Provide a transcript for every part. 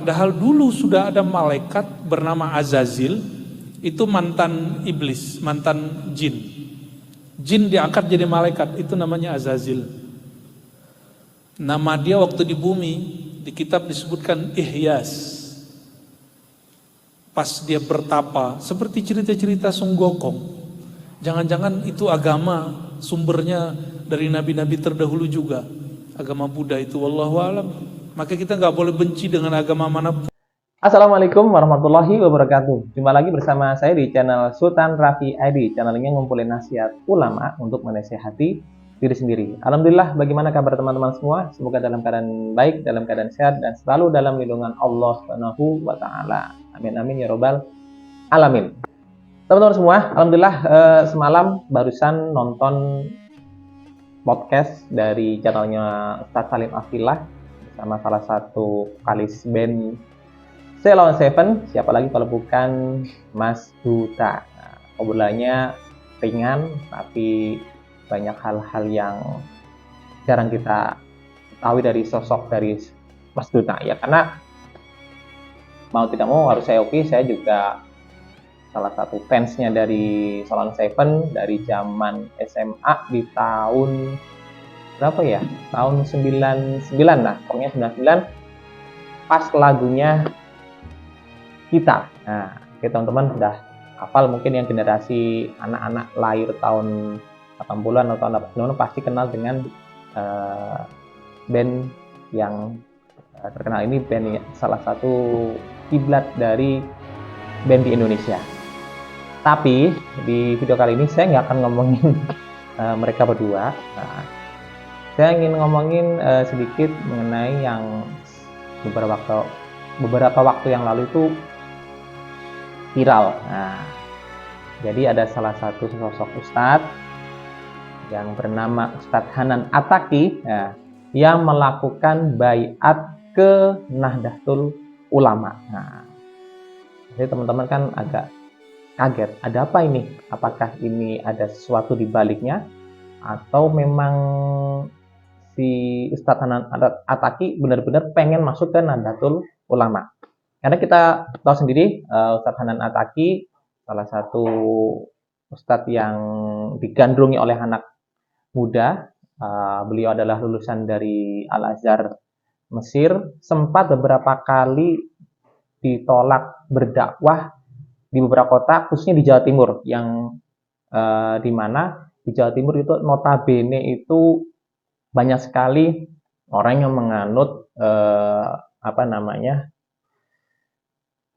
Padahal dulu sudah ada malaikat bernama Azazil, itu mantan iblis, mantan jin. Jin diangkat jadi malaikat, itu namanya Azazil. Nama dia waktu di bumi, di kitab disebutkan Ihyas. Pas dia bertapa, seperti cerita-cerita Sung Gokong. Jangan-jangan itu agama sumbernya dari nabi-nabi terdahulu juga. Agama Buddha itu, wallahu alam. Maka kita nggak boleh benci dengan agama manapun. Assalamualaikum warahmatullahi wabarakatuh. Jumpa lagi bersama saya di channel Sultan Rafi ID. Channel ini ngumpulin nasihat ulama untuk menasihati diri sendiri. Alhamdulillah, bagaimana kabar teman-teman semua? Semoga dalam keadaan baik, dalam keadaan sehat, dan selalu dalam lindungan Allah Subhanahu wa Ta'ala. Amin amin ya robbal alamin. Teman-teman semua, alhamdulillah semalam barusan nonton podcast dari channelnya Ustadz Salim Afillah sama salah satu vokalis band Ceylon Seven, siapa lagi kalau bukan Mas Duta. Nah, obrolannya ringan, tapi banyak hal-hal yang jarang kita tahu dari sosok dari Mas Duta ya, karena mau tidak mau harus saya akui, saya juga salah satu fansnya dari Ceylon Seven dari zaman SMA di tahun berapa ya? Tahun 99 lah, pokoknya 99 pas lagunya Kita. Nah, kita teman-teman sudah hafal, mungkin yang generasi anak-anak lahir tahun 80-an atau tahun 80-an pasti kenal dengan band yang terkenal ini, band salah satu kiblat dari band di Indonesia. Tapi di video kali ini saya nggak akan ngomongin mereka berdua. Nah, saya ingin ngomongin sedikit mengenai yang beberapa waktu yang lalu itu viral. Nah, jadi ada salah satu sosok ustadz yang bernama Ustadz Hanan Attaqi yang melakukan baiat ke Nahdlatul Ulama. Nah, jadi teman-teman kan agak kaget, ada apa ini? Apakah ini ada sesuatu di baliknya atau memang si Ustadz Hanan Attaqi benar-benar pengen masuk ke Nahdlatul Ulama? Karena kita tahu sendiri Ustadz Hanan Attaqi salah satu ustadz yang digandrungi oleh anak muda. Beliau adalah lulusan dari Al-Azhar Mesir, sempat beberapa kali ditolak berdakwah di beberapa kota, khususnya di Jawa Timur, yang di mana di Jawa Timur itu notabene itu banyak sekali orang yang menganut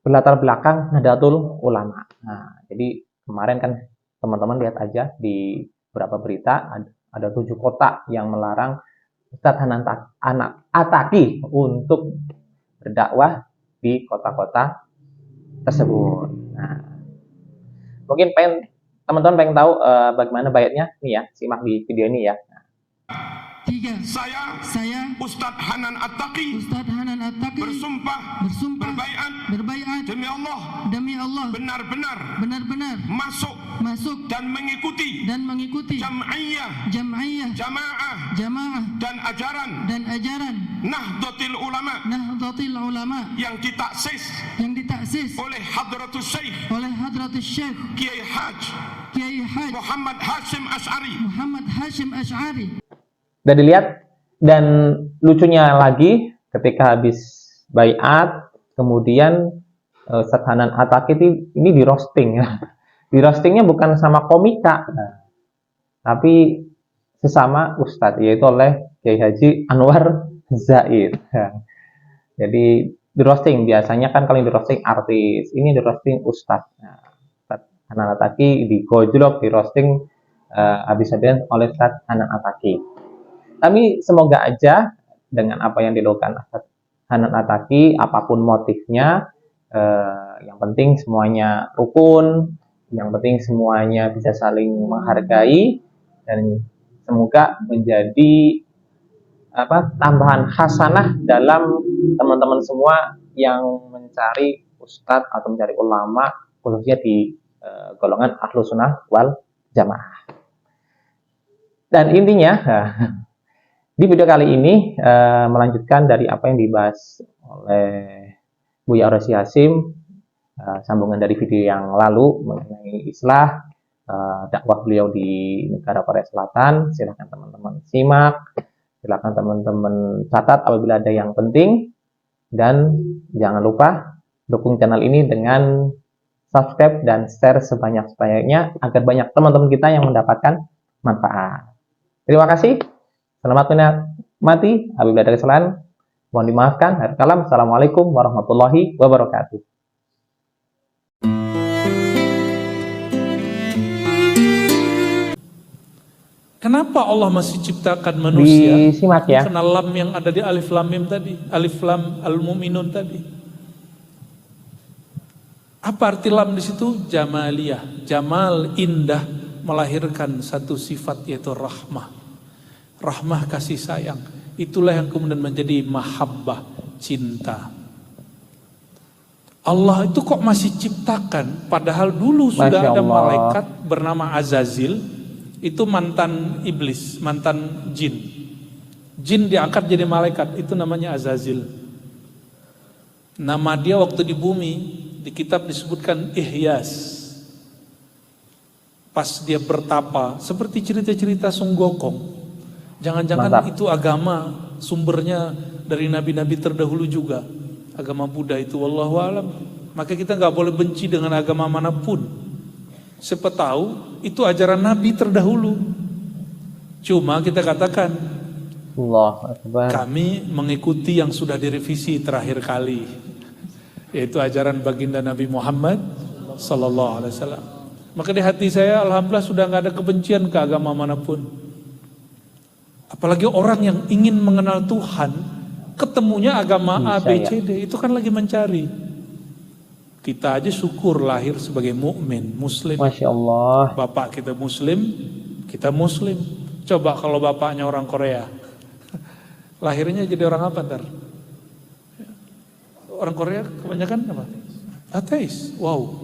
berlatar belakang Nahdlatul Ulama. Nah, jadi kemarin kan teman-teman lihat aja di beberapa berita ada 7 kota yang melarang Ustadz Hanan Attaqi untuk berdakwah di kota-kota tersebut. Nah, mungkin teman-teman pengen tahu bagaimana baiatnya, nih ya, simak di video ini ya. Saya Ustadz Hanan Attaqi bersumpah berbaiat demi Allah benar-benar masuk dan mengikuti jam'iyah jamaah dan ajaran Nahdlatul Ulama yang ditaksis oleh Hadratus Syekh Kiai Haji Muhammad Hashim Asy'ari. Dan dilihat, dan lucunya lagi ketika habis baiat, kemudian Ustadz Hanan Attaqi ini di roasting ya. Di roastingnya bukan sama komika, tapi sesama ustadz, yaitu oleh Kiai Haji Anwar Zaid. Jadi di roasting, biasanya kan kalau di roasting artis, ini di roasting ustadz. Ustadz Hanan Attaqi digojlok, di roasting habis-habisan oleh Ustadz Hanan Attaqi. Tapi semoga aja dengan apa yang dilakukan Hanan Attaqi, apapun motifnya, yang penting semuanya rukun, yang penting semuanya bisa saling menghargai, dan semoga menjadi tambahan hasanah dalam teman-teman semua yang mencari ustadz atau mencari ulama, khususnya di golongan Ahlus Sunnah wal Jamaah. Dan intinya, di video kali ini melanjutkan dari apa yang dibahas oleh Buya Orosi Hasim, sambungan dari video yang lalu mengenai islah dakwah beliau di negara Korea Selatan. Silahkan teman-teman simak, silahkan teman-teman catat apabila ada yang penting, dan jangan lupa dukung channel ini dengan subscribe dan share sebanyak-banyaknya agar banyak teman-teman kita yang mendapatkan manfaat. Terima kasih. Selamat menikmati. Apabila ada kesalahan, mohon dimaafkan. Akhir kalam. Assalamualaikum warahmatullahi wabarakatuh. Kenapa Allah masih ciptakan manusia? Disimak ya. Karena lam yang ada di alif lam mim tadi, alif lam al-mu'minun tadi. Apa arti lam di situ? Jamaliyah. Jamal, indah, melahirkan satu sifat yaitu rahmah. Rahmah, kasih sayang. Itulah yang kemudian menjadi mahabbah, cinta. Allah itu kok masih ciptakan, padahal dulu sudah ada malaikat bernama Azazil. Itu mantan iblis, mantan jin. Jin diangkat jadi malaikat, itu namanya Azazil. Nama dia waktu di bumi, di kitab disebutkan Ihyas. Pas dia bertapa, seperti cerita-cerita Sung Gokong. Jangan-jangan itu agama sumbernya dari nabi-nabi terdahulu juga. Agama Buddha itu, wallahu alam. Maka kita nggak boleh benci dengan agama manapun. Siapa tahu itu ajaran Nabi terdahulu. Cuma kita katakan kami mengikuti yang sudah direvisi terakhir kali, yaitu ajaran baginda Nabi Muhammad Sallallahu Alaihi Wasallam. Maka di hati saya alhamdulillah sudah nggak ada kebencian ke agama manapun. Apalagi orang yang ingin mengenal Tuhan, ketemunya agama A, B, C, D, itu kan lagi mencari. Kita aja syukur lahir sebagai mukmin, muslim. Masya Allah. Bapak kita muslim, kita muslim. Coba kalau bapaknya orang Korea, lahirnya jadi orang apa ntar? Orang Korea kebanyakan apa? Ateis. Wow.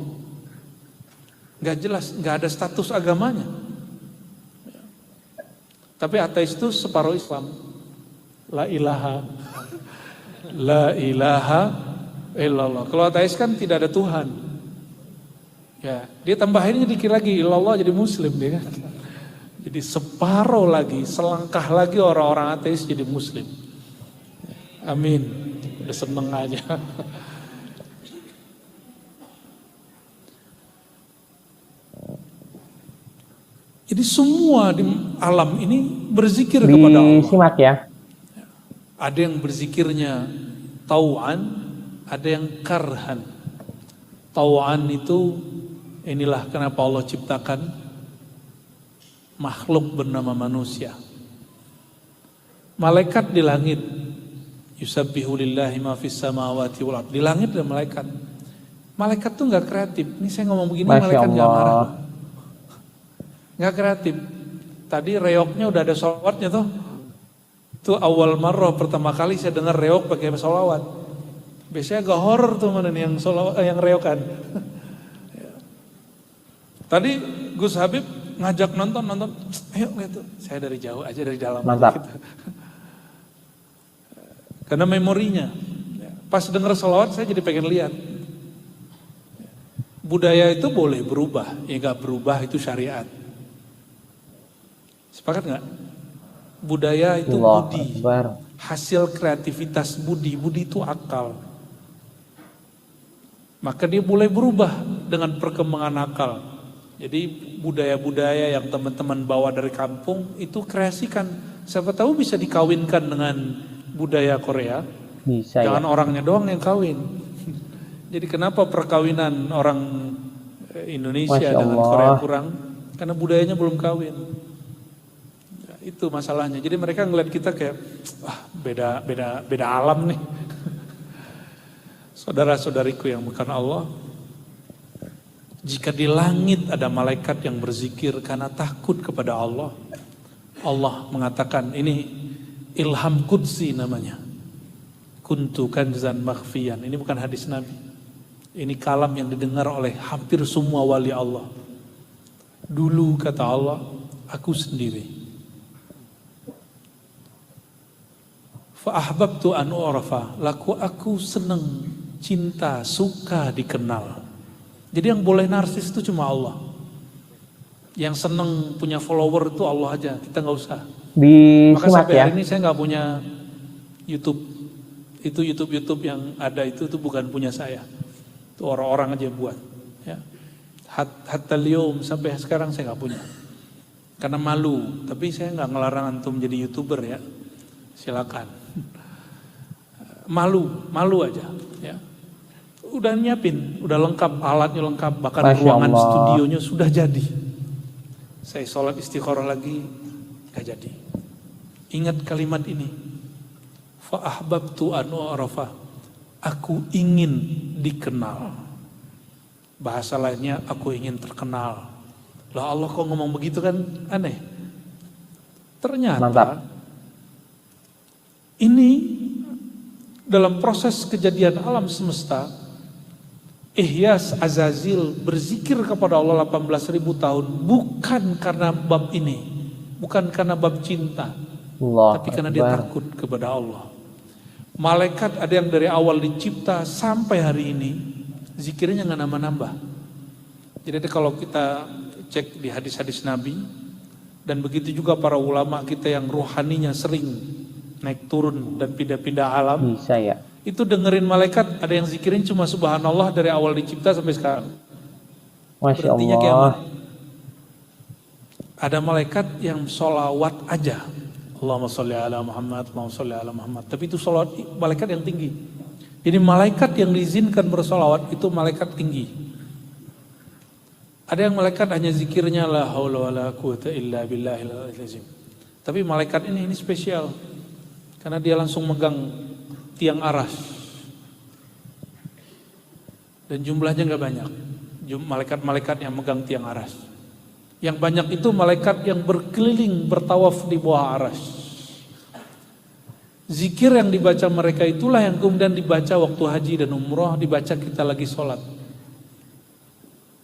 Gak jelas, gak ada status agamanya. Tapi ateis itu separuh Islam. La ilaha illallah. Kalau ateis kan tidak ada Tuhan. Ya, dia tambahin dikit lagi illallah jadi muslim dia kan. Jadi separuh lagi, selangkah lagi orang-orang ateis jadi muslim. Amin. Udah seneng aja. Jadi semua di alam ini berzikir kepada Allah. Disimak ya. Ada yang berzikirnya tau'an, ada yang karhan. Tau'an itu, inilah kenapa Allah ciptakan makhluk bernama manusia. Malaikat di langit, yusabbihu lillahi ma fis samawati wal ardh. Di langit ada malaikat. Malaikat tuh nggak kreatif. Ini saya ngomong begini, malaikat nggak marah. Nggak kreatif. Tadi reoknya udah ada sholawatnya tuh. Itu awal marrah pertama kali saya dengar reok pakai sholawat. Biasanya agak horor tuh mana nih yang reokan. Tadi Gus Habib ngajak nonton, ayo lihat tuh. Saya dari jauh aja, dari dalam. Mantap. Gitu. Karena memorinya. Pas denger sholawat saya jadi pengen lihat. Budaya itu boleh berubah, ya gak berubah itu syariat. Sepakat gak? Budaya itu budi, hasil kreativitas budi itu akal. Maka dia mulai berubah dengan perkembangan akal. Jadi budaya-budaya yang teman-teman bawa dari kampung itu kreasikan. Siapa tahu bisa dikawinkan dengan budaya Korea. Bisa. Jangan orangnya doang yang kawin. Jadi kenapa perkawinan orang Indonesia dengan Korea kurang? Karena budayanya belum kawin. Ya, itu masalahnya. Jadi mereka ngeliat kita kayak beda alam nih. Saudara-saudariku yang bukan Allah, jika di langit ada malaikat yang berzikir karena takut kepada Allah, Allah mengatakan ini ilham qudsi namanya. Kuntu kanzan makhfiyan. Ini bukan hadis Nabi. Ini kalam yang didengar oleh hampir semua wali Allah. Dulu kata Allah, aku sendiri. Fa ahbabtu an u'rafa. Laku aku senang cinta, suka dikenal. Jadi yang boleh narsis itu cuma Allah. Yang seneng punya follower itu Allah aja, kita nggak usah. Maka sampai hari ini saya nggak punya YouTube. Itu YouTube yang ada itu bukan punya saya. Itu orang-orang aja yang buat. Ya. Hatta liyum sampai sekarang saya nggak punya. Karena malu. Tapi saya nggak ngelarang antum jadi YouTuber ya. Silakan. Malu aja. Ya. Udah nyiapin, udah lengkap, alatnya lengkap, bahkan ruangan studionya sudah jadi. Saya sholat istikharah lagi, gak jadi. Ingat kalimat ini. Fa ahbabtu an u'rafa. Aku ingin dikenal. Bahasa lainnya, aku ingin terkenal. Lah Allah kok ngomong begitu kan aneh. Ternyata Mantap. Ini dalam proses kejadian alam semesta, Ihyas Azazil berzikir kepada Allah 18.000 tahun bukan karena bab ini, bukan karena bab cinta, tapi karena dia takut kepada Allah. Malaikat ada yang dari awal dicipta sampai hari ini zikirnya nggak nambah-nambah. Jadi kalau kita cek di hadis-hadis Nabi, dan begitu juga para ulama kita yang rohaninya sering naik turun dan pindah-pindah alam, bisa ya. Itu dengerin malaikat, ada yang zikirin cuma subhanallah dari awal dicipta sampai sekarang. Masya Berartinya Allah. kiamat. Ada malaikat yang sholawat aja. Allahumma sholli ala Muhammad, Allahumma sholli ala Muhammad. Tapi itu sholawat malaikat yang tinggi. Jadi malaikat yang diizinkan bersolawat itu malaikat tinggi. Ada yang malaikat hanya zikirnya la haula wala quwata illa billahil azim. Tapi malaikat ini spesial. Karena dia langsung megang tiang aras. Dan jumlahnya nggak banyak. Malaikat-malaikat yang megang tiang aras. Yang banyak itu malaikat yang berkeliling bertawaf di bawah aras. Zikir yang dibaca mereka itulah yang kemudian dibaca waktu haji dan umroh, dibaca kita lagi sholat.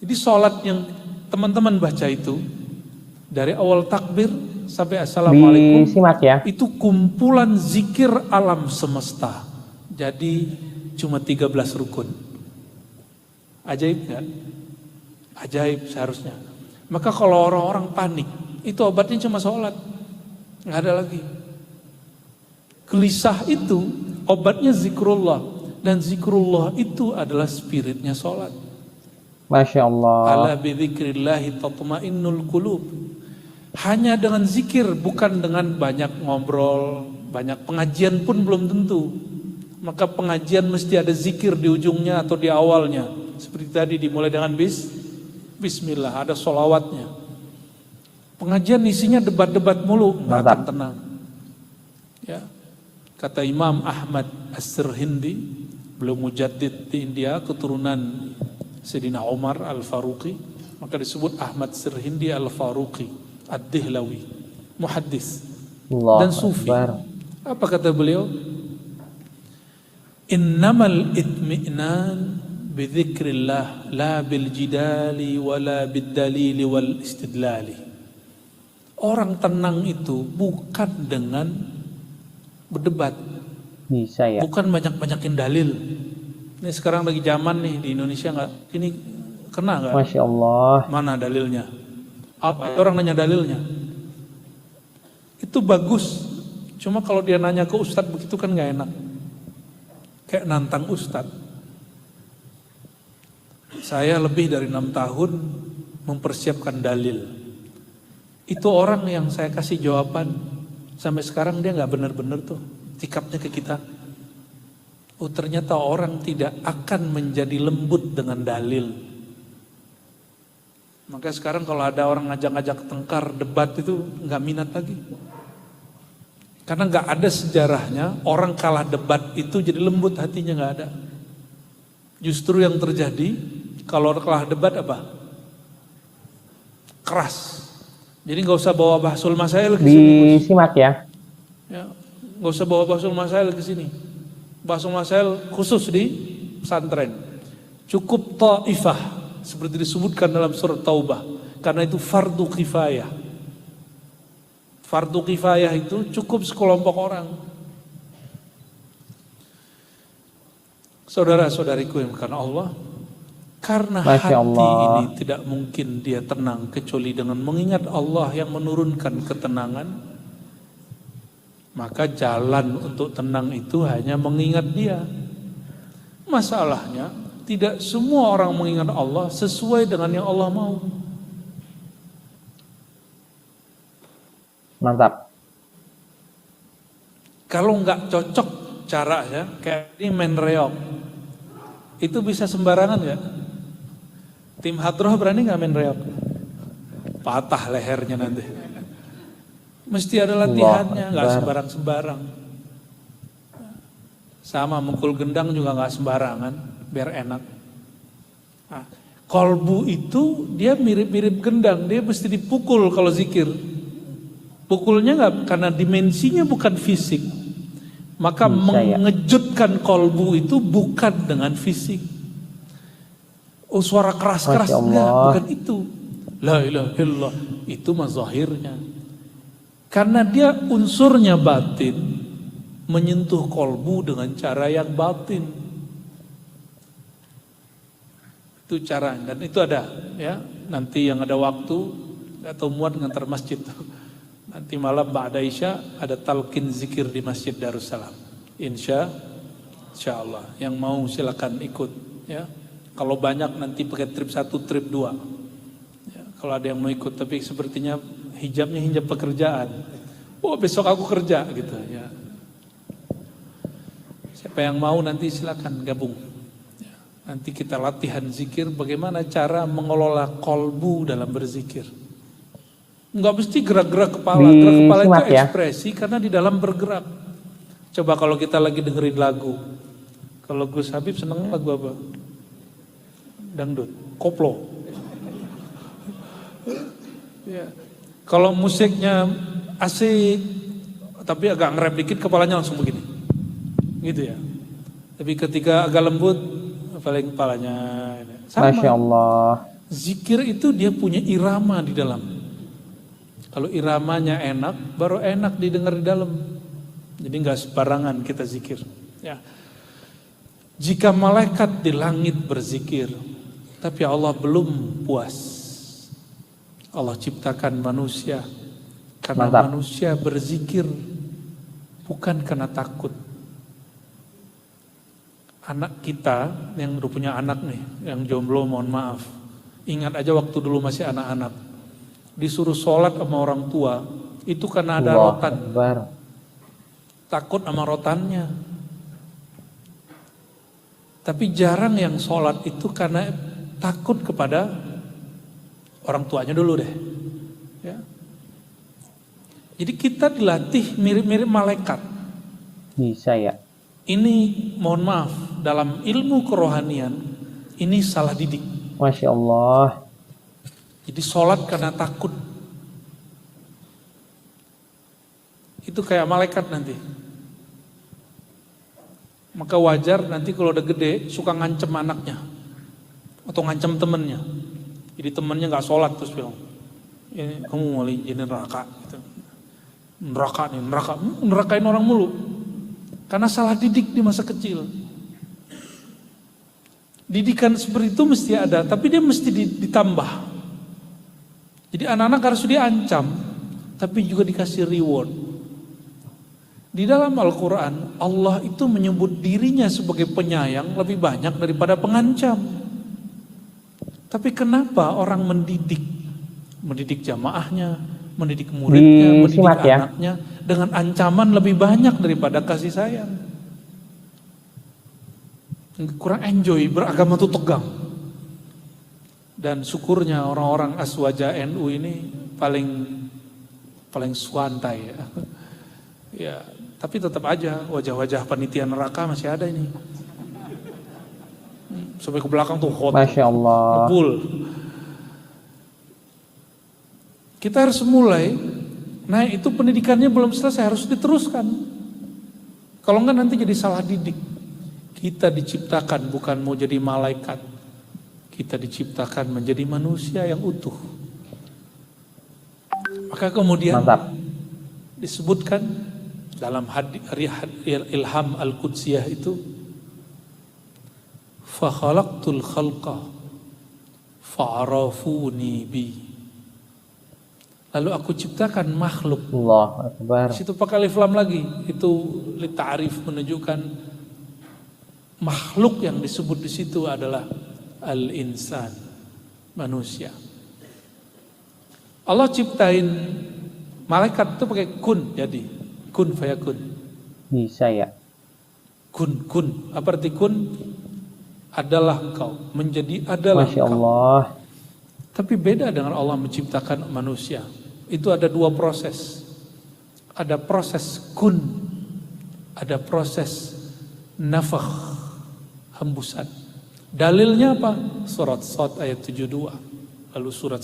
Jadi sholat yang teman-teman baca itu dari awal takbir sampai assalamualaikum, disimak ya. Itu kumpulan zikir alam semesta. Jadi cuma 13 rukun. Ajaib gak? Ajaib seharusnya. Maka kalau orang-orang panik, itu obatnya cuma sholat. Gak ada lagi. Gelisah itu obatnya zikrullah. Dan zikrullah itu adalah spiritnya sholat. Masya Allah. Ala bidzikrillahi tatma'innul qulub. Hanya dengan zikir, bukan dengan banyak ngobrol, banyak pengajian pun belum tentu. Maka pengajian mesti ada zikir di ujungnya atau di awalnya. Seperti tadi dimulai dengan bismillah, ada sholawatnya. Pengajian isinya debat-debat mulu, nggak akan tenang. Ya, kata Imam Ahmad As-Sirhindi, beliau mujaddid di India, keturunan Sayyidina Umar Al-Faruqi, maka disebut Ahmad Sirhindi Al-Faruqi Ad-Dihlawi, muhaddis dan sufi. Apa kata beliau? Innamal itmi'nan bidzikrillah la bil jidali wala bid dalili wal istidlali. Orang tenang itu bukan dengan berdebat. Bisa ya. Bukan banyak-banyakin dalil. Ini sekarang lagi zaman nih di Indonesia, nggak? Ini kena nggak? Masya Allah. Mana dalilnya? Apa orang nanya dalilnya? Itu bagus. Cuma kalau dia nanya ke ustadz begitu kan nggak enak. Kayak nantang ustadz. Saya lebih dari 6 tahun mempersiapkan dalil. Itu orang yang saya kasih jawaban sampai sekarang dia nggak benar-benar tuh sikapnya ke kita. Oh ternyata orang tidak akan menjadi lembut dengan dalil. Maka sekarang kalau ada orang ngajak-ngajak tengkar, debat itu nggak minat lagi. Karena nggak ada sejarahnya orang kalah debat itu jadi lembut hatinya, nggak ada. Justru yang terjadi kalau kalah debat apa? Keras. Jadi nggak usah bawa bahsul masail ke sini. Disimak ya. Ya, nggak usah bawa bahsul masail ke sini. Bahsul masail khusus di pesantren. Cukup ta'ifah. Seperti disebutkan dalam surat Taubah, karena itu fardu kifayah. Fardu kifayah itu cukup sekelompok orang. Saudara-saudariku yang karena Allah, karena Masya hati Allah. ini tidak mungkin dia tenang kecuali dengan mengingat Allah yang menurunkan ketenangan, maka jalan untuk tenang itu hanya mengingat Dia. Masalahnya, tidak semua orang mengingat Allah sesuai dengan yang Allah mau. Mantap. Kalau nggak cocok caranya, kayak ini main reog, itu bisa sembarangan nggak? Tim hadroh berani nggak main reog? Patah lehernya nanti. Mesti ada latihannya, nggak sembarang-sembarang. Sama mukul gendang juga nggak sembarangan, biar enak. Nah, kolbu itu dia mirip-mirip gendang, dia mesti dipukul kalau zikir. Pukulnya nggak, karena dimensinya bukan fisik, maka mengejutkan kolbu itu bukan dengan fisik. Oh, suara keras-keras enggak, bukan itu. La ilaha illallah, itu mazahirnya. Karena dia unsurnya batin, menyentuh kolbu dengan cara yang batin. Itu cara, dan itu ada ya. Nanti yang ada waktu atau muat ngantar masjid. Nanti malam ba'da Isya ada talqin zikir di Masjid Darussalam. Insya Allah. Yang mau silakan ikut ya. Kalau banyak nanti pakai trip 1, trip 2. Ya, kalau ada yang mau ikut, tapi sepertinya hijabnya hijab pekerjaan. Oh, besok aku kerja gitu ya. Siapa yang mau nanti silakan gabung. Ya, nanti kita latihan zikir bagaimana cara mengelola kolbu dalam berzikir. Enggak mesti gerak-gerak kepala, gerak kepala itu ekspresi karena di dalam bergerak. Coba kalau kita lagi dengerin lagu, kalau Gus Habib seneng lagu apa? Dangdut, koplo. Ya. Kalau musiknya asik, tapi agak ngerem dikit kepalanya langsung begini, gitu ya. Tapi ketika agak lembut, paling kepalanya sama. Masya Allah. Zikir itu dia punya irama di dalam. Kalau iramanya enak, baru enak didengar di dalam. Jadi nggak sembarangan kita zikir. Ya. Jika malaikat di langit berzikir, tapi Allah belum puas. Allah ciptakan manusia karena manusia berzikir bukan karena takut. Anak kita yang udah punya anak nih, yang jomblo mohon maaf. Ingat aja waktu dulu masih anak-anak. Disuruh sholat sama orang tua itu karena ada rotan, takut sama rotannya. Tapi jarang yang sholat itu karena takut kepada orang tuanya dulu deh ya. Jadi kita dilatih mirip-mirip malaikat. Bisa ya. Ini mohon maaf, dalam ilmu kerohanian ini salah didik. Masya Allah. Jadi sholat karena takut. Itu kayak malaikat nanti. Maka wajar nanti kalau udah gede suka ngancem anaknya. Atau ngancem temennya. Jadi temennya gak sholat terus bilang, ini kamu mau jadi neraka. Gitu. Neraka nih, neraka. Nerakain orang mulu. Karena salah didik di masa kecil. Didikan seperti itu mesti ada, tapi dia mesti ditambah. Jadi anak-anak harus diancam, tapi juga dikasih reward. Di dalam Al-Quran, Allah itu menyebut dirinya sebagai penyayang lebih banyak daripada pengancam. Tapi kenapa orang mendidik jamaahnya, mendidik muridnya, mendidik anaknya, dengan ancaman lebih banyak daripada kasih sayang? Kurang enjoy, beragama itu tegang. Dan syukurnya orang-orang aswaja NU ini paling suantai ya. Ya, tapi tetap aja wajah-wajah panitia neraka masih ada ini. Sampai ke belakang tuh hot. Masya Allah. Ngebul. Kita harus mulai. Nah, itu pendidikannya belum selesai, harus diteruskan. Kalau enggak nanti jadi salah didik. Kita diciptakan bukan mau jadi malaikat. Kita diciptakan menjadi manusia yang utuh. Maka kemudian disebutkan dalam Ilham Al-Qudsiyah itu, fa khalaqtul khalqa fa'arafuni bi. Lalu aku ciptakan makhluk. Allahu Akbar. Di situ pakai alif lam lagi. Itu li ta'rif, menunjukkan makhluk yang disebut di situ adalah al-insan, manusia. Allah ciptain malaikat itu pakai kun, jadi kun fayakun. Bisa ya. Kun. Apa arti kun? Adalah engkau, menjadi adalah Masya engkau. Allah. Tapi beda dengan Allah menciptakan manusia. Itu ada dua proses. Ada proses kun, ada proses nafakh, hembusan. Dalilnya apa? Surat Shad ayat 72. Lalu surat